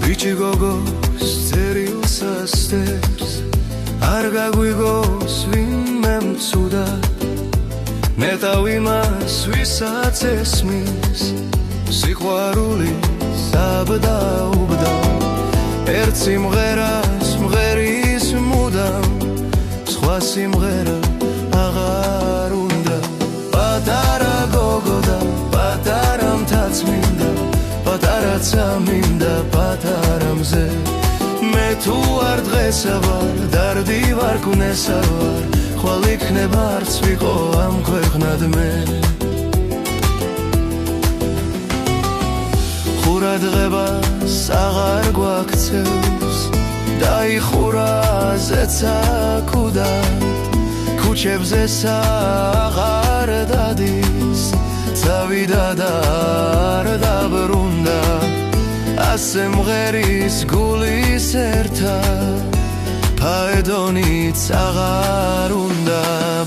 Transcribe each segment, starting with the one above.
Bici gogos წერილს ასტერს არ გაგვიგოს ვინმე მცუდად მე თავი მას ვისაც ესმის სიყვარული საბდაუბდა ერთ სიმღერას მღერის მუდამ სხვა სიმღერა აღარ უნდა პატარა გოგო და პატარა მთაც მინდა პატარაცა მინდა პატარა მზე მე თუ არ დღესა ვარ დარდი ვარ კუნესა ვარ ხვალ იქნება არც ვიყო ამ ქვეყნად მე ყურადღებას აღარ გვაქცევს დაიხურა ზეცა კუდად ქუჩებზე აღარ დადის წავიდა და არ დაბრუნდა ასე მღერის გულის ერთად ფაედონიც აღარ უნდა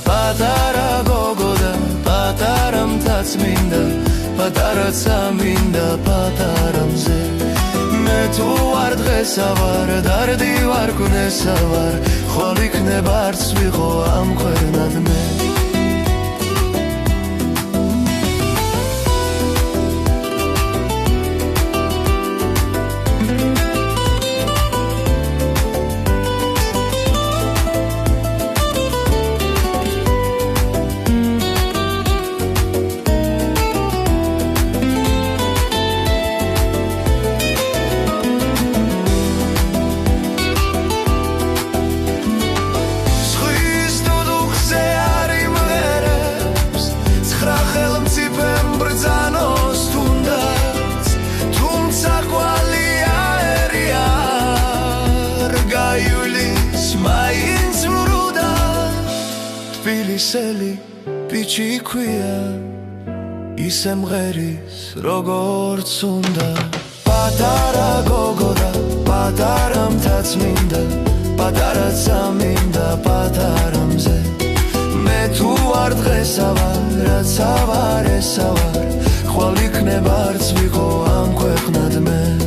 პატარა გოგო და პატარა მთაც მინდა პატარაცა მინდა პატარა მზე მე თუ არ დღესა ვარ დარდი ვარ კუნესა ვარ ხვალ იქნება არც ვიყო ამ ქვეყნად მე Tbiliseli bici ქვია ისე მღერის როგორც უნდა პატარა გოგო და პატარა მთაც მინდა პატარაცა მინდა პატარა მზე მე თუ არ დღესა ვარ რაცა ვარ ესა ვარ ხვალ იქნება არც ვიყო ამ ქვეყნად მე